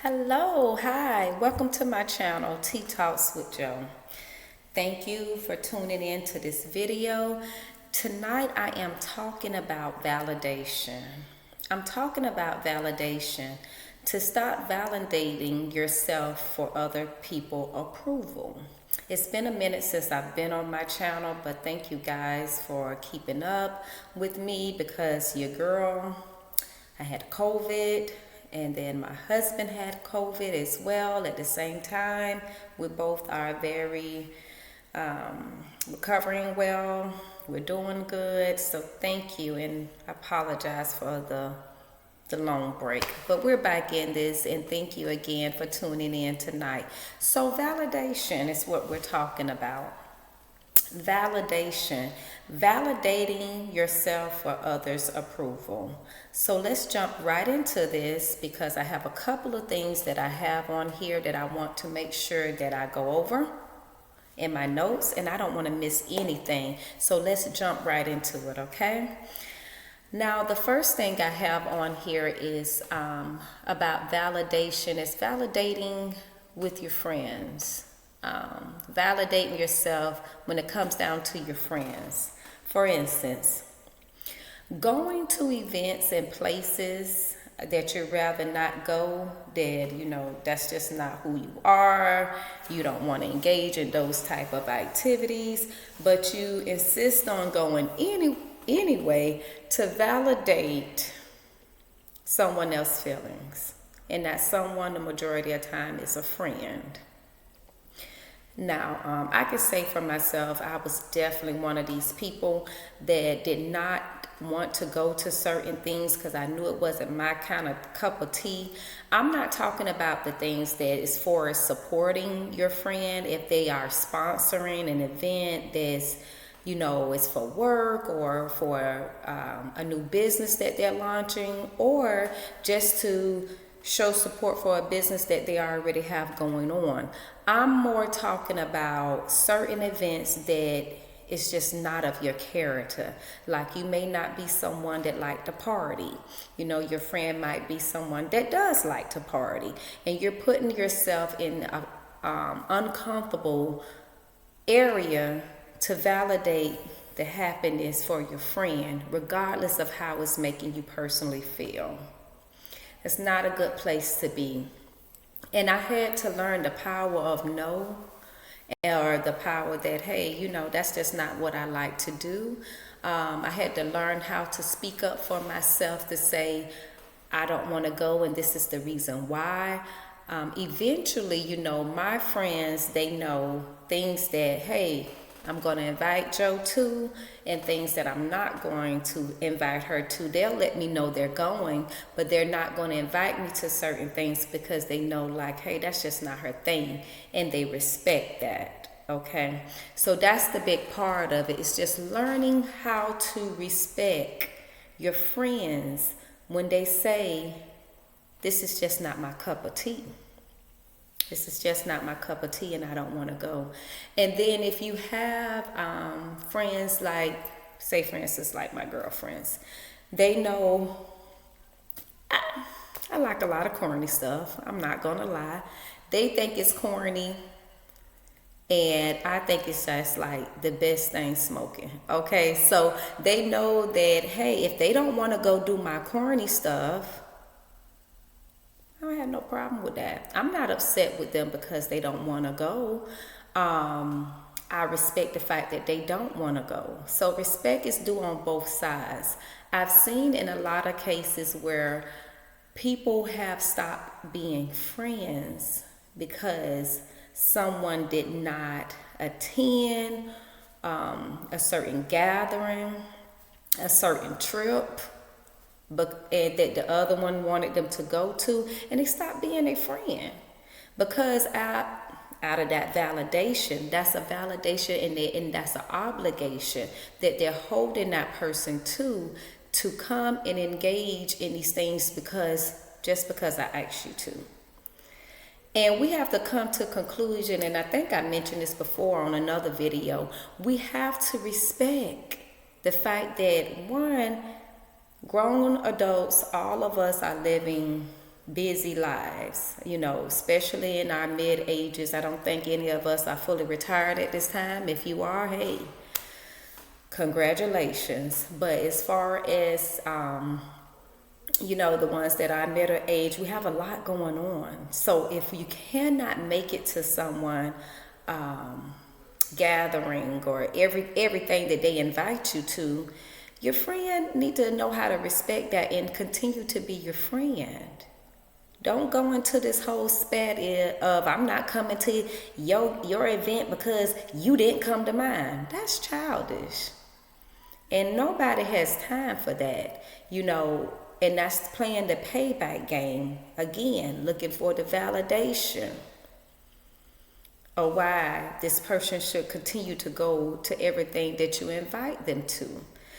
Hello, hi, welcome to my channel, Tea Talks with Joe. Thank you for tuning in to this video. Tonight I am talking about validation. I'm talking about validation to stop validating yourself for other people approval. It's been a minute since I've been on my channel, but thank you guys for keeping up with me because your girl, I had COVID. And then my husband had COVID as well at the same time. We both are very recovering well. We're doing good. So thank you. And I apologize for the long break. But we're back in this. And thank you again for tuning in tonight. So validation is what we're talking about. Validation, validating yourself for others' approval. So let's jump right into this because I have a couple of things that I have on here that I want to make sure that I go over in my notes, and I don't want to miss anything. So let's jump right into it, okay? Now, the first thing I have on here is about validation. It's validating with your friends. Validating yourself when it comes down to your friends. For instance, going to events and places that you'd rather not go, that that's just not who you are. You don't want to engage in those type of activities, but you insist on going anyway to validate someone else's feelings. And that someone, the majority of the time, is a friend. Now, I can say for myself, I was definitely one of these people that did not want to go to certain things because I knew it wasn't my kind of cup of tea. I'm not talking about the things that is for supporting your friend if they are sponsoring an event that's, it's for work or for a new business that they're launching, or just to show support for a business that they already have going on. I'm more talking about certain events that it's just not of your character. Like, you may not be someone that like to party. Your friend might be someone that does like to party, and you're putting yourself in a uncomfortable area to validate the happiness for your friend, regardless of how it's making you personally feel. It's not a good place to be. And I had to learn the power of no, or the power that, hey, that's just not what I like to do. I had to learn how to speak up for myself to say, I don't want to go, and this is the reason why. Eventually, my friends, they know things that, hey, I'm going to invite Joe to, and things that I'm not going to invite her to. They'll let me know they're going, but they're not going to invite me to certain things because they know, like, hey, that's just not her thing, and they respect that, okay? So that's the big part of it. It's just learning how to respect your friends when they say, this is just not my cup of tea. This is just not my cup of tea, and I don't want to go. And then if you have friends like, say for instance, like my girlfriends, they know I like a lot of corny stuff. I'm not going to lie. They think it's corny, and I think it's just like the best thing smoking. Okay, so they know that, hey, if they don't want to go do my corny stuff, I have no problem with that. I'm not upset with them because they don't want to go. I respect the fact that they don't want to go. So respect is due on both sides. I've seen in a lot of cases where people have stopped being friends because someone did not attend a certain gathering, a certain trip, but that the other one wanted them to go to, and they stopped being a friend because out of that validation, that's a validation, and that's an obligation that they're holding that person to come and engage in these things just because I asked you to. And we have to come to a conclusion, and I think I mentioned this before on another video. We have to respect the fact that, one, grown adults, all of us are living busy lives, especially in our mid ages. I don't think any of us are fully retired at this time. If you are, hey, congratulations. But as far as, the ones that are middle age, we have a lot going on. So if you cannot make it to someone, gathering or everything that they invite you to, your friend need to know how to respect that and continue to be your friend. Don't go into this whole spat of I'm not coming to your event because you didn't come to mine. That's childish. And nobody has time for that, and that's playing the payback game. Again, looking for the validation or why this person should continue to go to everything that you invite them to.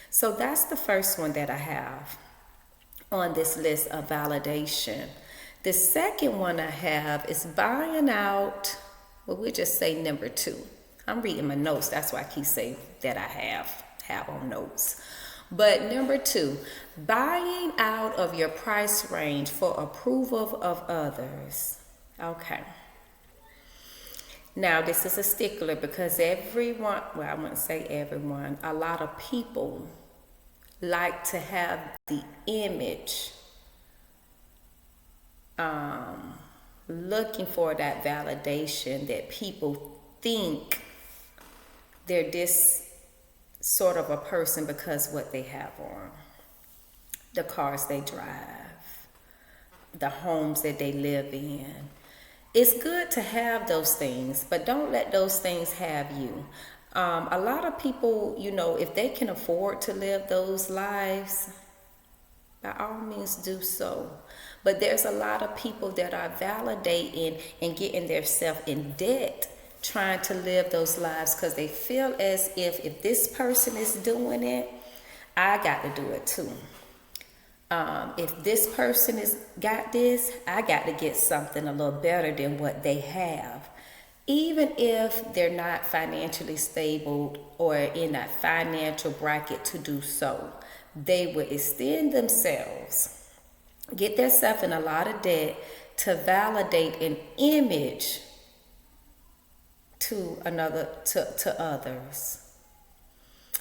So that's the first one that I have on this list of validation. The second one I have is buying out, well, we'll just say number 2. I'm reading my notes, that's why I keep saying that I have on notes. But number 2, buying out of your price range for approval of others. Okay. Now, this is a stickler because everyone, well, I wouldn't say everyone, a lot of people like to have the image, looking for that validation that people think they're this sort of a person because what they have on, the cars they drive, the homes that they live in. It's good to have those things, but don't let those things have you. A lot of people, if they can afford to live those lives, by all means do so. But there's a lot of people that are validating and getting themselves in debt trying to live those lives because they feel as if this person is doing it, I got to do it too. If this person has got this, I got to get something a little better than what they have. Even if they're not financially stable or in that financial bracket to do so, they will extend themselves, get themselves in a lot of debt to validate an image to others.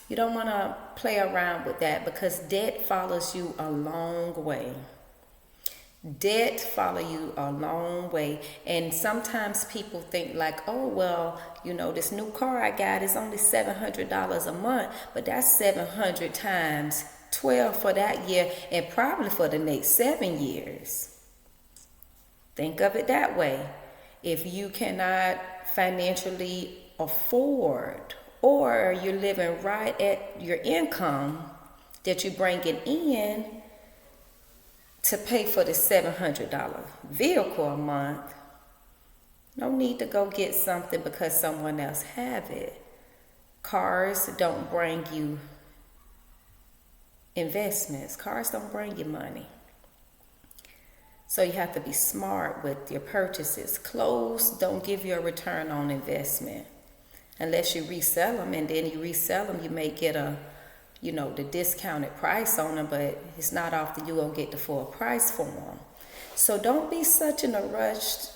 You don't want to play around with that because debt follows you a long way. Debt follow you a long way. And sometimes people think like, oh, well, this new car I got is only $700 a month, but that's 700 times 12 for that year and probably for the next 7 years. Think of it that way. If you cannot financially afford or you're living right at your income that you're bringing in to pay for the $700 vehicle a month, no need to go get something because someone else have it. Cars don't bring you investments. Cars don't bring you money. So you have to be smart with your purchases. Clothes don't give you a return on investment. Unless you resell them, and then you resell them, you may get the discounted price on them, but it's not often you're going to get the full price for them. So don't be such in a rush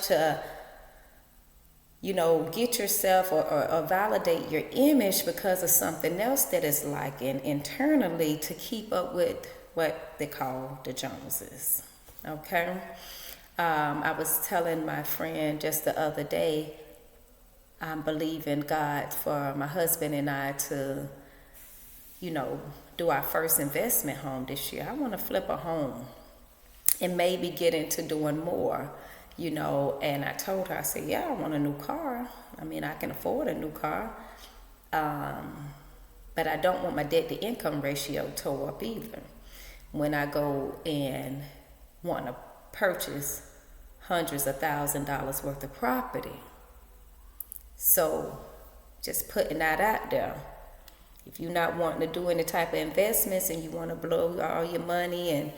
to, get yourself or validate your image because of something else that is lacking internally to keep up with what they call the Joneses. Okay? I was telling my friend just the other day, I'm believing God for my husband and I to, do our first investment home this year. I want to flip a home and maybe get into doing more, and I told her, I said, yeah, I want a new car. I mean, I can afford a new car, but I don't want my debt to income ratio tore up either. When I go and want to purchase hundreds of $1,000s worth of property. So just putting that out there. If you're not wanting to do any type of investments and you want to blow all your money and,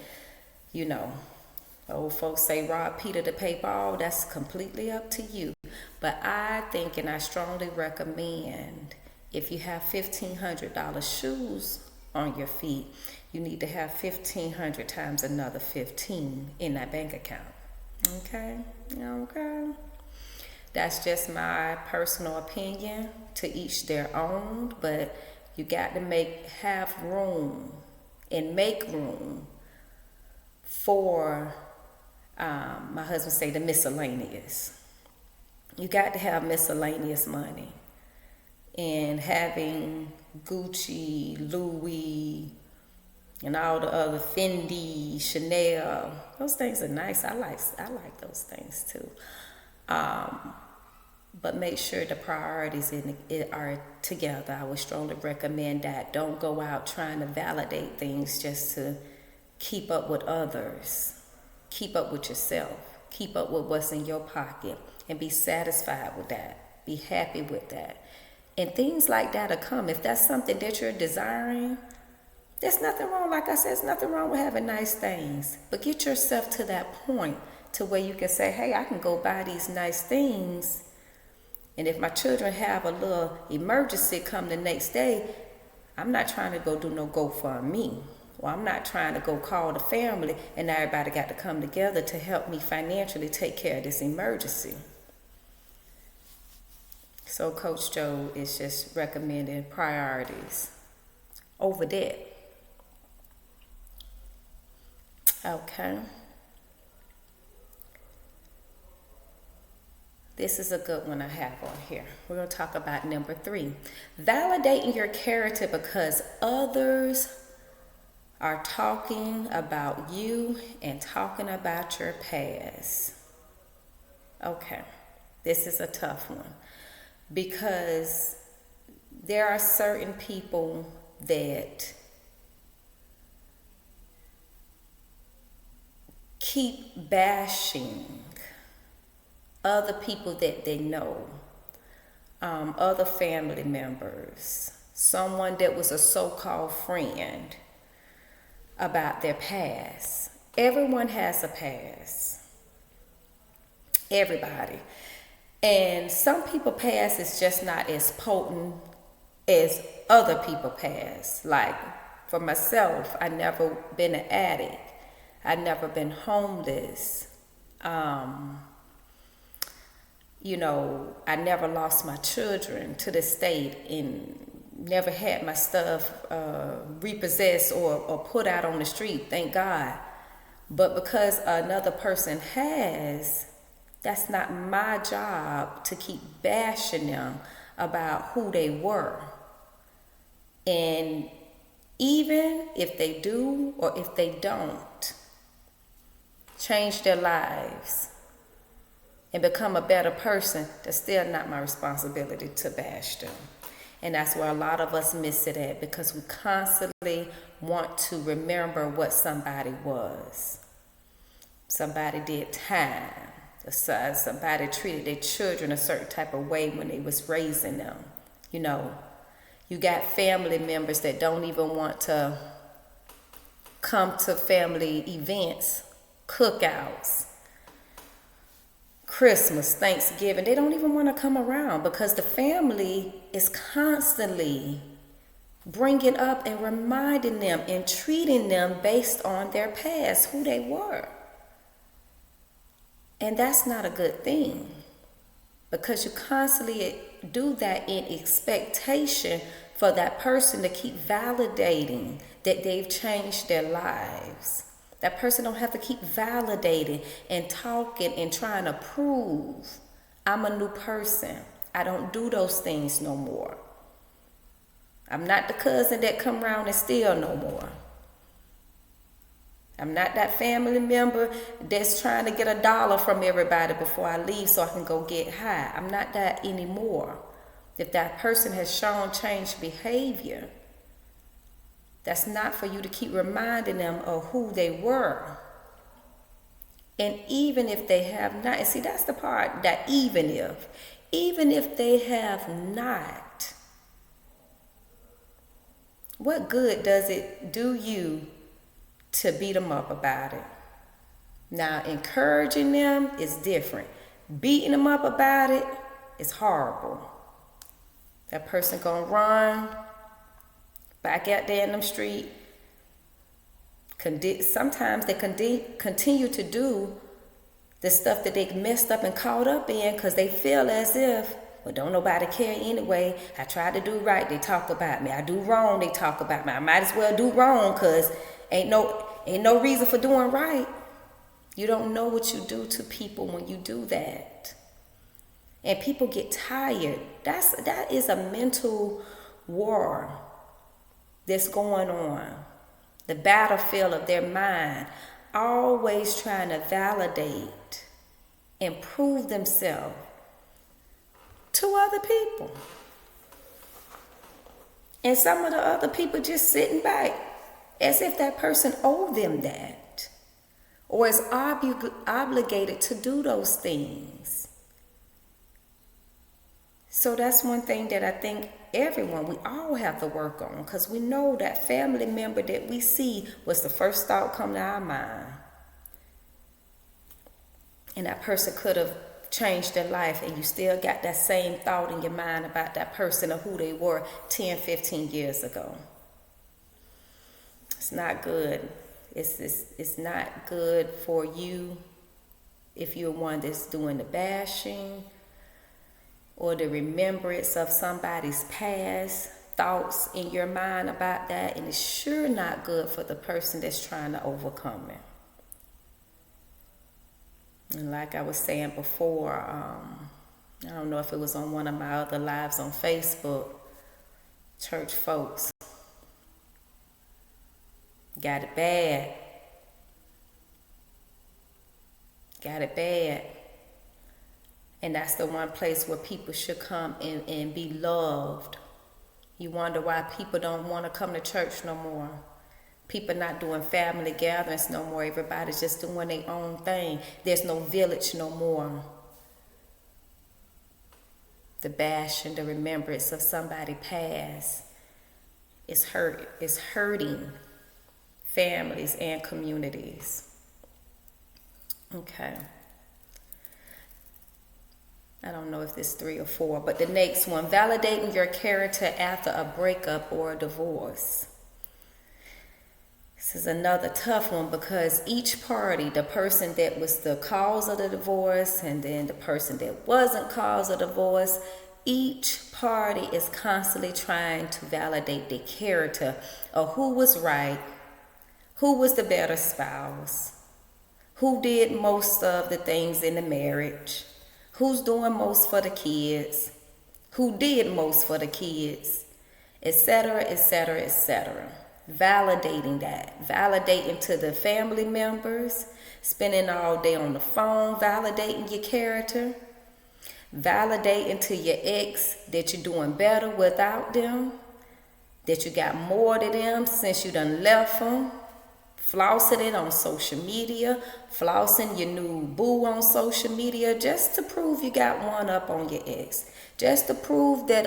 old folks say rob Peter to pay Paul, that's completely up to you. But I think and I strongly recommend if you have $1,500 shoes on your feet, you need to have 1,500 times another 15 in that bank account. Okay? Okay. That's just my personal opinion, to each their own, but you got to have room and make room for, my husband say, the miscellaneous. You got to have miscellaneous money. And having Gucci, Louis, and all the other Fendi, Chanel, those things are nice. I like those things too. But make sure the priorities are together. I would strongly recommend that. Don't go out trying to validate things just to keep up with others. Keep up with yourself. Keep up with what's in your pocket and be satisfied with that. Be happy with that. And things like that will come. If that's something that you're desiring, there's nothing wrong. Like I said, there's nothing wrong with having nice things. But get yourself to that point to where you can say, hey, I can go buy these nice things. And if my children have a little emergency come the next day, I'm not trying to go do no GoFundMe. Or I'm not trying to go call the family and everybody got to come together to help me financially take care of this emergency. So Coach Joe is just recommending priorities over debt. Okay. This is a good one I have on here. We're going to talk about number 3. Validating your character because others are talking about you and talking about your past. Okay. This is a tough one because there are certain people that keep bashing other people that they know, other family members, someone that was a so-called friend, about their past. Everyone has a past. Everybody. And some people's past is just not as potent as other people's past. Like for myself, I never been an addict. I never been homeless. I never lost my children to the state and never had my stuff repossessed or put out on the street, thank God. But because another person has, that's not my job to keep bashing them about who they were. And even if they do or if they don't change their lives and become a better person, that's still not my responsibility to bash them. And that's where a lot of us miss it at, because we constantly want to remember what somebody was. Somebody did time. Somebody treated their children a certain type of way when they was raising them. You got family members that don't even want to come to family events, cookouts, Christmas, Thanksgiving. They don't even want to come around because the family is constantly bringing up and reminding them and treating them based on their past, who they were. And that's not a good thing, because you constantly do that in expectation for that person to keep validating that they've changed their lives. That person don't have to keep validating and talking and trying to prove I'm a new person. I don't do those things no more. I'm not the cousin that come around and steal no more. I'm not that family member that's trying to get $1 from everybody before I leave so I can go get high. I'm not that anymore. If that person has shown changed behavior, that's not for you to keep reminding them of who they were. And even if they have not, and see, that's the part, that even if they have not, what good does it do you to beat them up about it? Now, encouraging them is different. Beating them up about it is horrible. That person gonna run back out there in them street. Sometimes they continue to do the stuff that they messed up and caught up in because they feel as if, well, don't nobody care anyway. I tried to do right, they talk about me. I do wrong, they talk about me. I might as well do wrong because ain't no reason for doing right. You don't know what you do to people when you do that. And people get tired. That is a mental war that's going on. The battlefield of their mind, always trying to validate and prove themselves to other people. And some of the other people just sitting back as if that person owed them that or is obligated to do those things. So that's one thing that I think we all have to work on, because we know that family member that we see was the first thought come to our mind. And that person could have changed their life, and you still got that same thought in your mind about that person or who they were 10, 15 years ago. It's not good. It's not good for you if you're one that's doing the bashing or the remembrance of somebody's past thoughts in your mind about that, and it's sure not good for the person that's trying to overcome it. And like I was saying before, I don't know if it was on one of my other lives on Facebook, church folks got it bad. And that's the one place where people should come and be loved. You wonder why people don't want to come to church no more. People not doing family gatherings no more. Everybody's just doing their own thing. There's no village no more. The bashing, the remembrance of somebody past is hurting families and communities. Okay. I don't know if this 3 or 4, but the next one, validating your character after a breakup or a divorce. This is another tough one because each party, the person that was the cause of the divorce and then the person that wasn't cause of divorce, each party is constantly trying to validate their character of who was right, who was the better spouse, who did most of the things in the marriage, who's doing most for the kids, who did most for the kids, etc., etc., etc. Validating that. Validating to the family members, spending all day on the phone, validating your character, validating to your ex that you're doing better without them, that you got more to them since you done left them, flossing it on social media, flossing your new boo on social media just to prove you got one up on your ex. Just to prove that,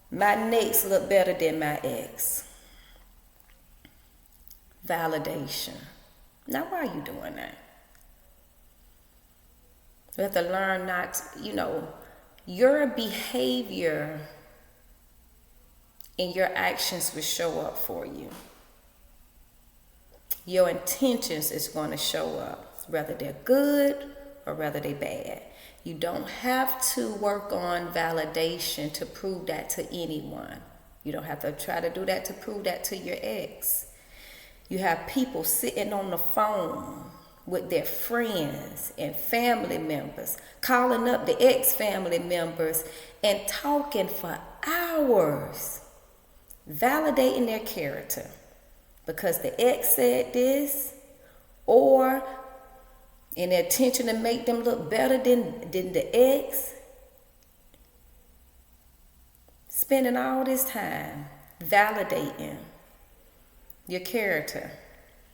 my next look better than my ex. Validation. Now, why are you doing that? You have to learn not, your behavior and your actions will show up for you. Your intentions is going to show up, whether they're good or whether they're bad. You don't have to work on validation to prove that to anyone. You don't have to try to do that to prove that to your ex. You have people sitting on the phone with their friends and family members, calling up the ex-family members and talking for hours, validating their character. Because the ex said this, or in their intention to make them look better than the ex, spending all this time validating your character.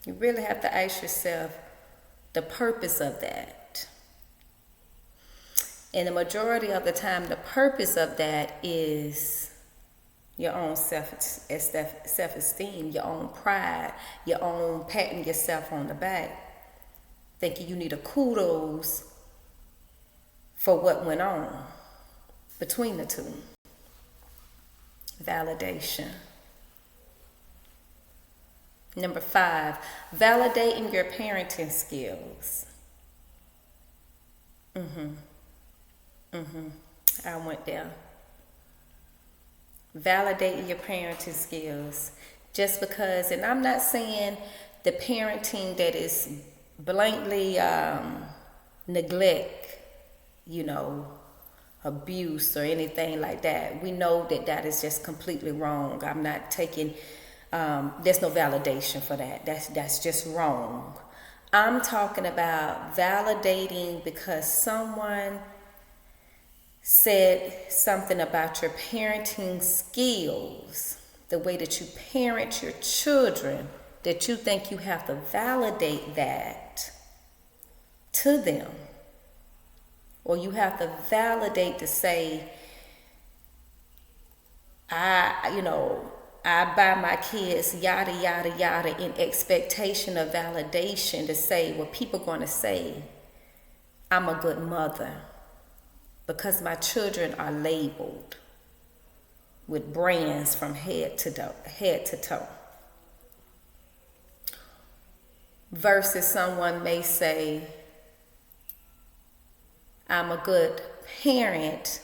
You really have to ask yourself the purpose of that. And the majority of the time, the purpose of that is your own self-esteem, your own pride, your own patting yourself on the back, thinking you need a kudos for what went on between the two. Validation. Number 5, validating your parenting skills. I went there. Validating your parenting skills. Just because, and I'm not saying the parenting that is blankly neglect, abuse or anything like that. We know that that is just completely wrong. I'm not taking, there's no validation for that. That's just wrong. I'm talking about validating because someone said something about your parenting skills, the way that you parent your children, that you think you have to validate that to them. Or you have to validate to say, I buy my kids yada, yada, yada in expectation of validation to say what people are going to say. I'm a good mother because my children are labeled with brands from head to toe. Versus someone may say, I'm a good parent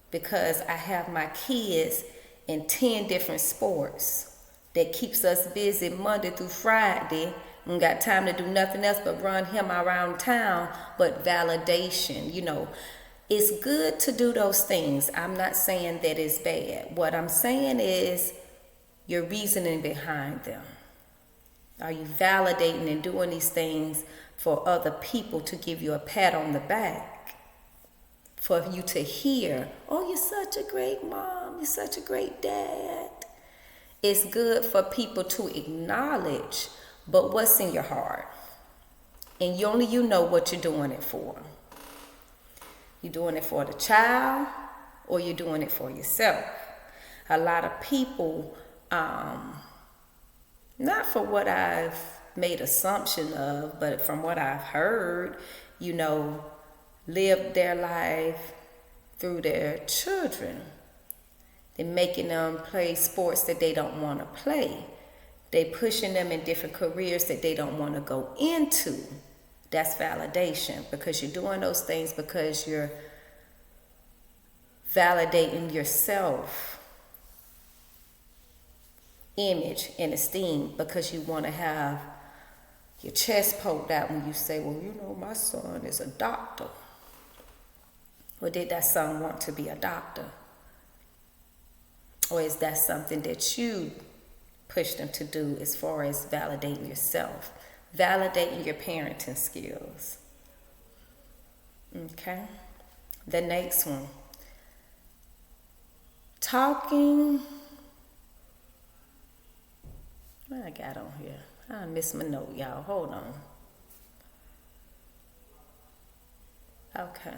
because I have my kids in 10 different sports that keeps us busy Monday through Friday. And got time to do nothing else but run him around town. But validation, it's good to do those things. I'm not saying that it's bad. What I'm saying is your reasoning behind them. Are you validating and doing these things for other people to give you a pat on the back? For you to hear, oh, you're such a great mom, you're such a great dad. It's good for people to acknowledge, but what's in your heart? And only you know what you're doing it for. You're doing it for the child or you're doing it for yourself. A lot of people, not for what I've made assumption of, but from what I've heard, live their life through their children. They're making them play sports that they don't want to play. They pushing them in different careers that they don't want to go into. That's validation, because you're doing those things because you're validating yourself, image and esteem, because you want to have your chest poked out when you say, well, my son is a doctor. Or did that son want to be a doctor? Or is that something that you push them to do as far as validating yourself? Validating your parenting skills. Okay? The next one. Talking. What I got on here? I missed my note, y'all. Hold on. Okay.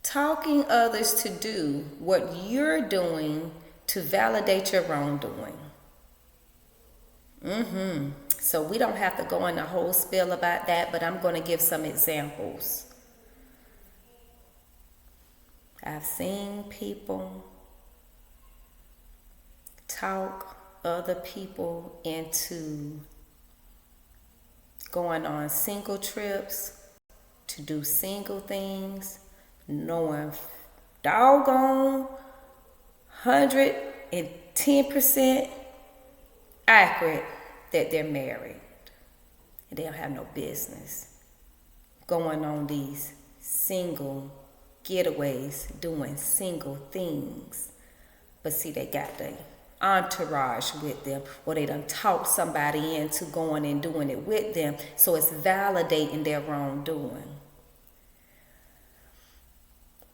Talking others to do what you're doing to validate your wrongdoing. So we don't have to go in a whole spiel about that, but I'm going to give some examples. I've seen people talk other people into going on single trips to do single things, knowing doggone 110% accurate that they're married. And they don't have no business going on these single getaways, doing single things. But see, they got the entourage with them, or they done talk somebody into going and doing it with them, so it's validating their wrongdoing.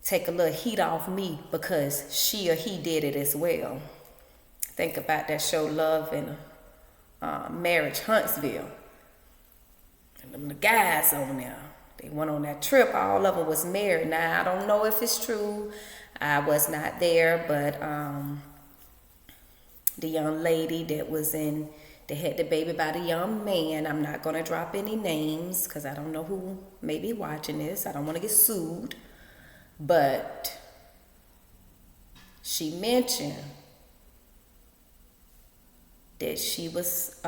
Take a little heat off me because she or he did it as well. Think about that show Love and Marriage Huntsville. And them the guys on there, they went on that trip, all of them was married. Now I don't know if it's true, I was not there, but the young lady that had the baby by the young man, I'm not going to drop any names because I don't know who may be watching this. I don't want to get sued. But She mentioned that she was,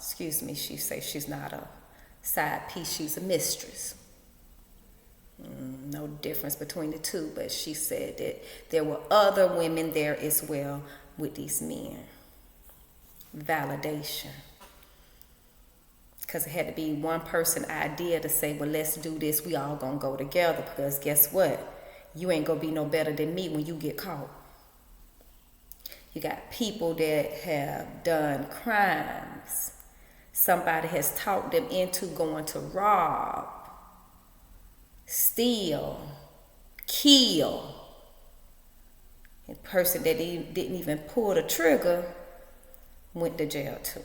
she said she's not a side piece, she's a mistress. No difference between the two, but she said that there were other women there as well with these men. Validation. Because it had to be one person idea to say, well, let's do this, we all gonna go together, because guess what? You ain't gonna be no better than me when you get caught. You got people that have done crimes. Somebody has talked them into going to rob, steal, kill. And the person that didn't even pull the trigger went to jail too.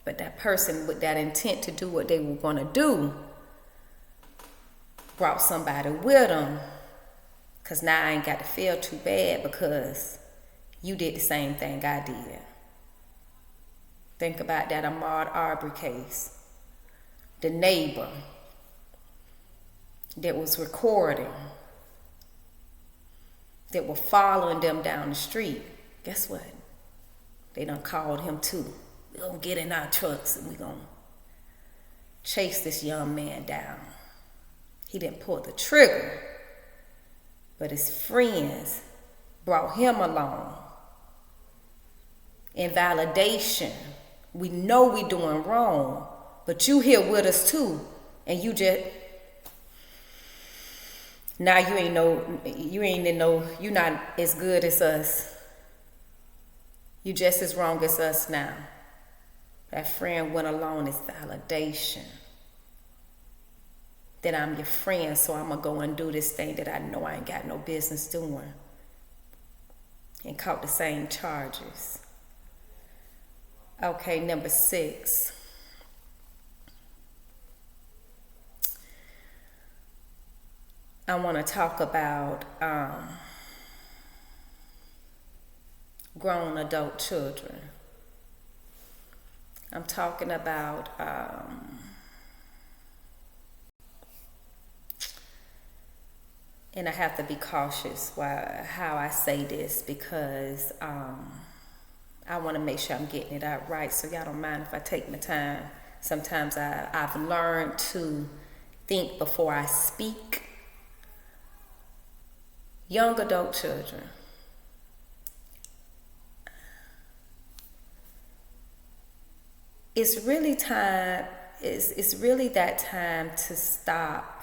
But that person with that intent to do what they were going to do brought somebody with them. Because now I ain't got to feel too bad because you did the same thing I did. Think about that Ahmaud Arbery case. The neighbor that was recording, that were following them down the street. Guess what? They done called him too. We're going to get in our trucks and we're going to chase this young man down. He didn't pull the trigger, but his friends brought him along. In validation, we know we doing wrong, but you here with us too, and you just, now you're not as good as us. You just as wrong as us now. That friend went along as validation. That I'm your friend, so I'm going to go and do this thing that I know I ain't got no business doing. And caught the same charges. Okay, number 6. I want to talk about grown adult children. I'm talking about and I have to be cautious how I say this because I want to make sure I'm getting it out right, so y'all don't mind if I take my time. Sometimes I've learned to think before I speak. Young adult children. It's really that time to stop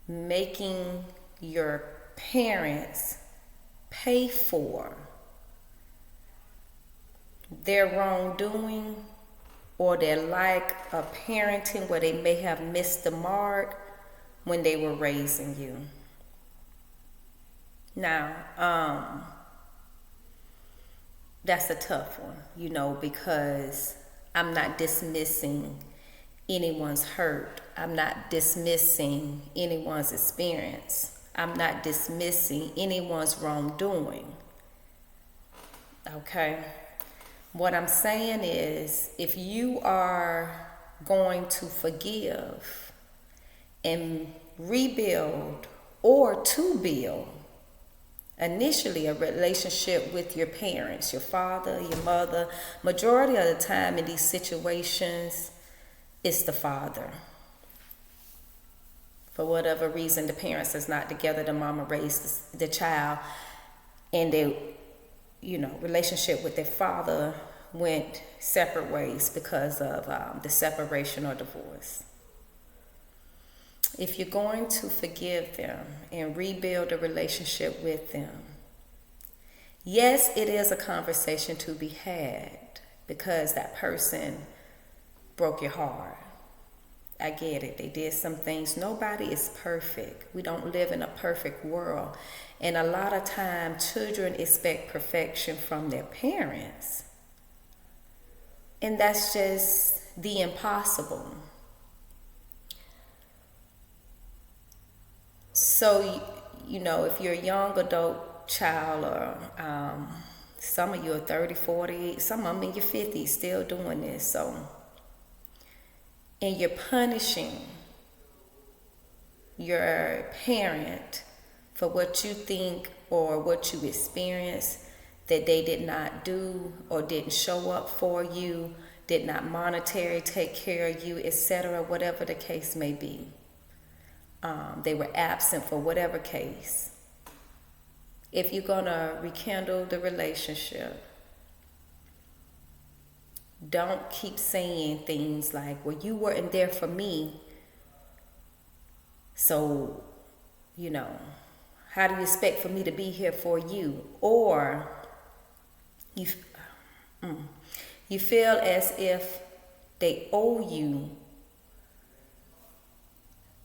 making your parents pay for their wrongdoing or their lack of parenting where they may have missed the mark when they were raising you. Now, that's a tough one, because I'm not dismissing anyone's hurt. I'm not dismissing anyone's experience. I'm not dismissing anyone's wrongdoing. Okay? What I'm saying is, if you are going to forgive and rebuild or to build initially a relationship with your parents, your father, your mother, majority of the time in these situations, it's the father. For whatever reason, the parents is not together, the mama raised the child, and their relationship with their father went separate ways because of the separation or divorce. If you're going to forgive them and rebuild a relationship with them, yes, it is a conversation to be had because that person broke your heart. I get it. They did some things. Nobody is perfect. We don't live in a perfect world. And a lot of time, children expect perfection from their parents. And that's just the impossible. So, if you're a young adult child or some of you are 30, 40, some of them in your 50s still doing this. So, and you're punishing your parent for what you think or what you experienced that they did not do or didn't show up for you, did not monetarily take care of you, etc., whatever the case may be. They were absent for whatever case. If you're going to rekindle the relationship, don't keep saying things like, well, you weren't there for me, so, how do you expect for me to be here for you? Or you feel as if they owe you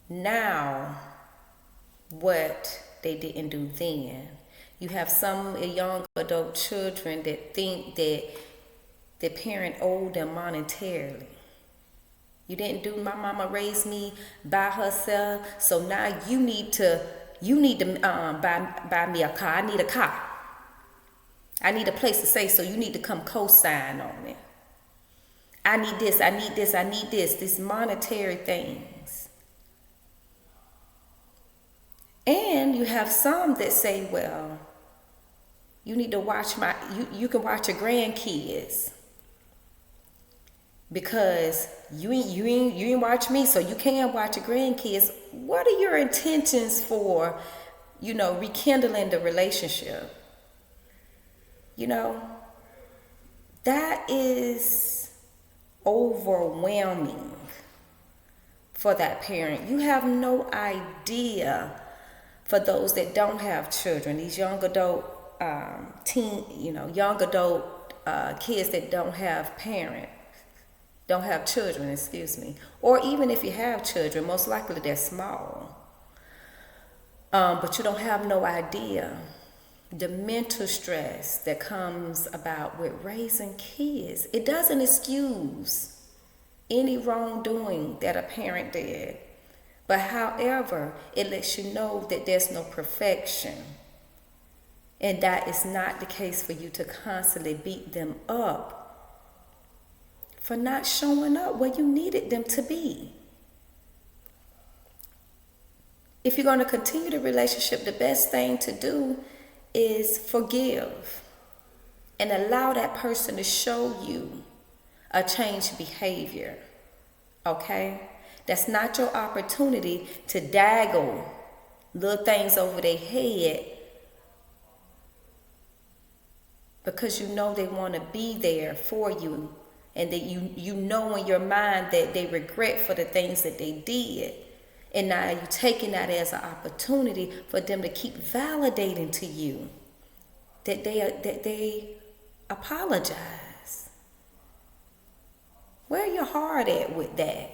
now what they didn't do then. You have some young adult children that think that the parent owed them monetarily. You didn't do, my mama raised me by herself, so now you need to buy me a car. I need a car. I need a place to stay, so you need to come co-sign on it. I need this, I need this, I need this. These monetary things. And you have some that say, well, you need to watch you can watch your grandkids. Because you ain't watch me, so you can't watch your grandkids. What are your intentions for, rekindling the relationship? That is overwhelming for that parent. You have no idea, for those that don't have children, these young adult kids that don't have parents. Don't have children, or even if you have children, most likely they're small. But you don't have no idea the mental stress that comes about with raising kids. It doesn't excuse any wrongdoing that a parent did. But however, it lets you know that there's no perfection. And that is not the case for you to constantly beat them up for not showing up where you needed them to be. If you're going to continue the relationship, the best thing to do is forgive and allow that person to show you a changed behavior. Okay? That's not your opportunity to daggle little things over their head, because you know they want to be there for you. And that you know in your mind that they regret for the things that they did. And now you're taking that as an opportunity for them to keep validating to you that they apologize. Where your heart at with that?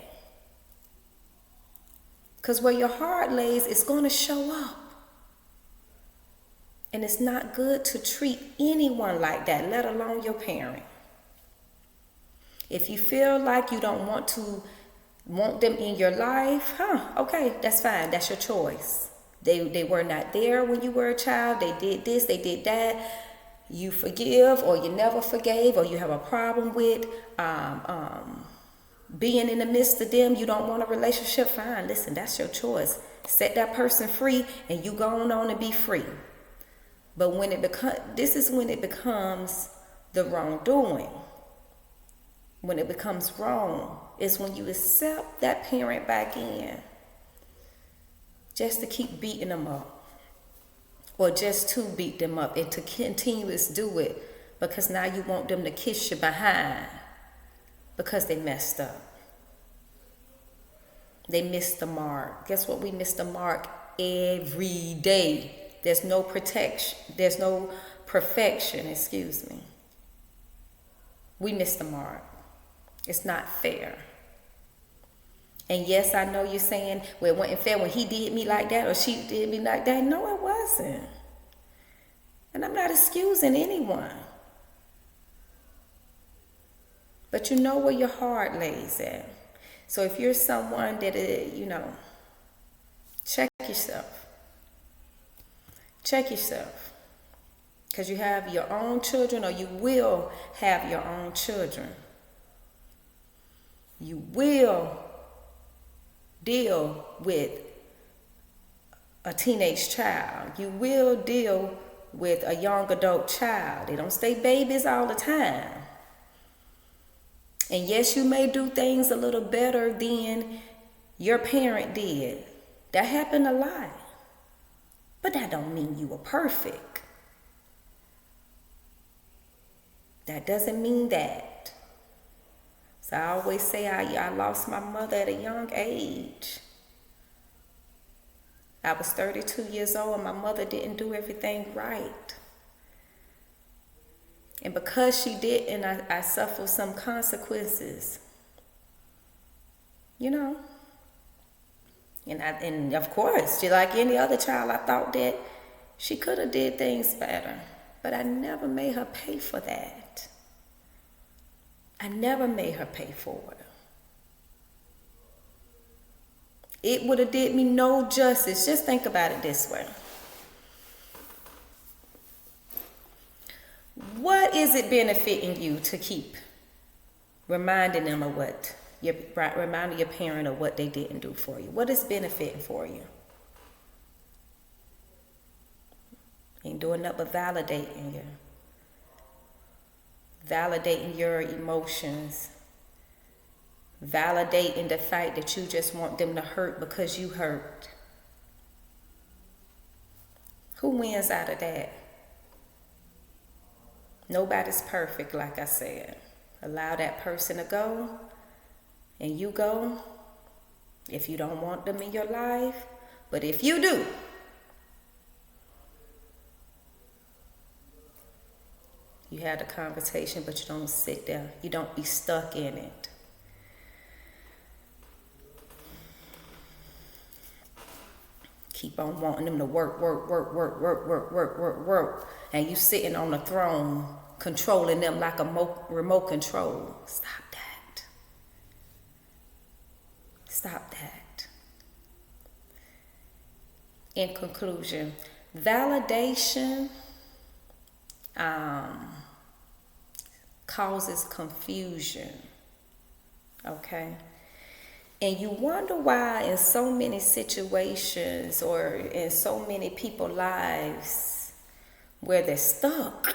Because where your heart lays, it's going to show up. And it's not good to treat anyone like that, let alone your parent. If you feel like you don't want them in your life, okay, that's fine. That's your choice. They were not there when you were a child. They did this, they did that. You forgive, or you never forgave, or you have a problem with being in the midst of them. You don't want a relationship. Fine, listen, that's your choice. Set that person free, and you go on and be free. But this is when it becomes the wrongdoing. When it becomes wrong, is when you accept that parent back in just to keep beating them up, or just to beat them up and to continuously do it because now you want them to kiss you behind because they messed up. They missed the mark. Guess what? We miss the mark every day. There's no protection. There's no perfection, We miss the mark. It's not fair. And yes, I know you're saying, well, it wasn't fair when he did me like that or she did me like that. No, it wasn't. And I'm not excusing anyone. But you know where your heart lays at. So if you're someone that, check yourself. Check yourself. Because you have your own children, or you will have your own children. You will deal with a teenage child. You will deal with a young adult child. They don't stay babies all the time. And yes, you may do things a little better than your parent did. That happened a lot. But that don't mean you were perfect. That doesn't mean that. So I always say I lost my mother at a young age. I was 32 years old and my mother didn't do everything right. And because she didn't, I suffered some consequences. You know. And of course, just like any other child, I thought that she could have did things better. But I never made her pay for that. I never made her pay for it. It would have did me no justice. Just think about it this way. What is it benefiting you to keep reminding them of reminding your parent of what they didn't do for you? What is benefiting for you? Ain't doing nothing but validating your emotions, validating the fact that you just want them to hurt because you hurt. Who wins out of that? Nobody's perfect, like I said. Allow that person to go, and you go if you don't want them in your life. But if you do, you had a conversation, but you don't sit there. You don't be stuck in it. Keep on wanting them to work. And you sitting on the throne, controlling them like a remote control. Stop that. Stop that. In conclusion, validation causes confusion. Okay? And you wonder why in so many situations or in so many people's lives where they're stuck,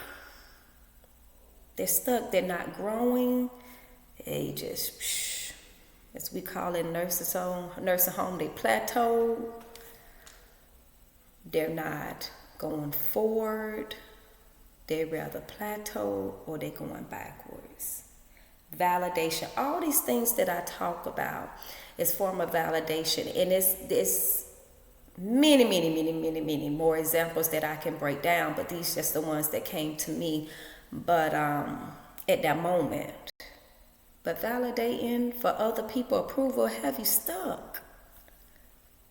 they're not growing, they just, as we call it, nursing home, they plateau, they're not going forward, they rather plateau or they're going backwards. Validation, all these things that I talk about is form of validation, and it's many more examples that I can break down, but these just the ones that came to me but at that moment. But validating for other people approval have you stuck.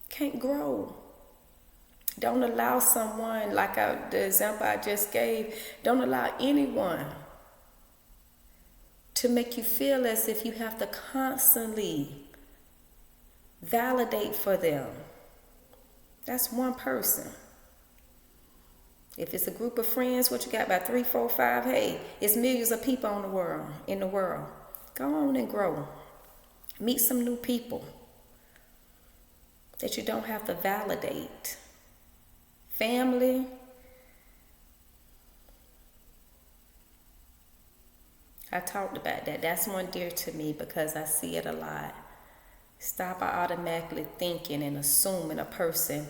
Can't grow. Don't allow someone, like the example I just gave, don't allow anyone to make you feel as if you have to constantly validate for them. That's one person. If it's a group of friends, what you got, about 3, 4, 5, hey, it's millions of people in the world. Go on and grow. Meet some new people that you don't have to validate. Family. I talked about that. That's one dear to me because I see it a lot. Stop automatically thinking and assuming a person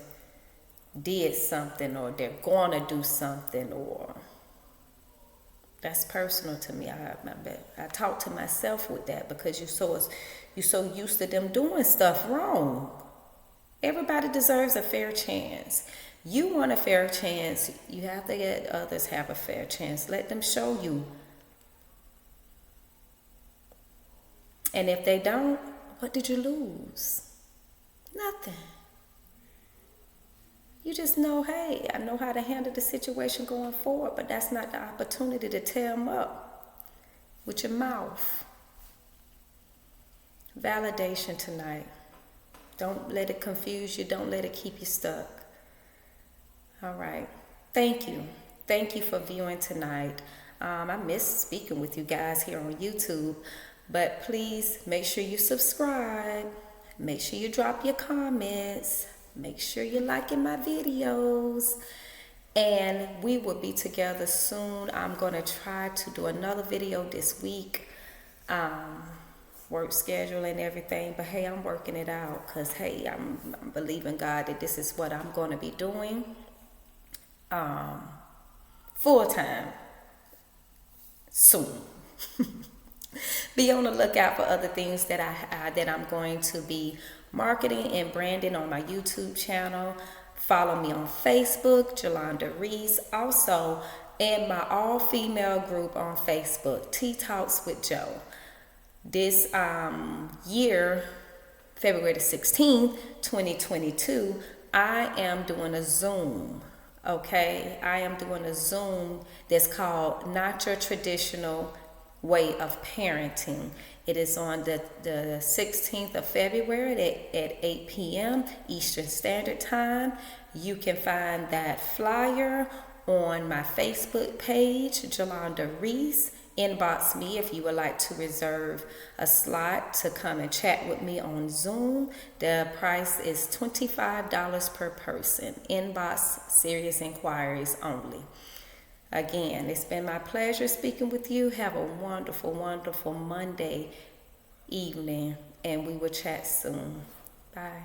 did something or they're going to do something, or that's personal to me. I talk to myself with that because you're so used to them doing stuff wrong. Everybody deserves a fair chance. You want a fair chance, you have to let others have a fair chance. Let them show you. And if they don't, what did you lose? Nothing. You just know, hey, I know how to handle the situation going forward, but that's not the opportunity to tear them up with your mouth. Validation tonight. Don't let it confuse you. Don't let it keep you stuck. All right. Thank you. Thank you for viewing tonight. I miss speaking with you guys here on YouTube. But please make sure you subscribe. Make sure you drop your comments. Make sure you're liking my videos. And we will be together soon. I'm going to try to do another video this week. Work schedule and everything. But hey, I'm working it out. Because hey, I'm believing God that this is what I'm going to be doing. Full time. Soon. Be on the lookout for other things that I'm going to be marketing and branding on my YouTube channel. Follow me on Facebook, Jolanda Reese. Also, in my all-female group on Facebook, Tea Talks with Joe. This year, February the 16th, 2022, I am doing a Zoom. Okay, I am doing a Zoom that's called Not Your Traditional Way of Parenting. It is on the 16th of February at 8 p.m. Eastern Standard Time. You can find that flyer on my Facebook page, Jolanda Reese. Inbox me if you would like to reserve a slot to come and chat with me on Zoom. The price is $25 per person. Inbox serious inquiries only. Again, it's been my pleasure speaking with you. Have a wonderful, wonderful Monday evening, and we will chat soon. Bye.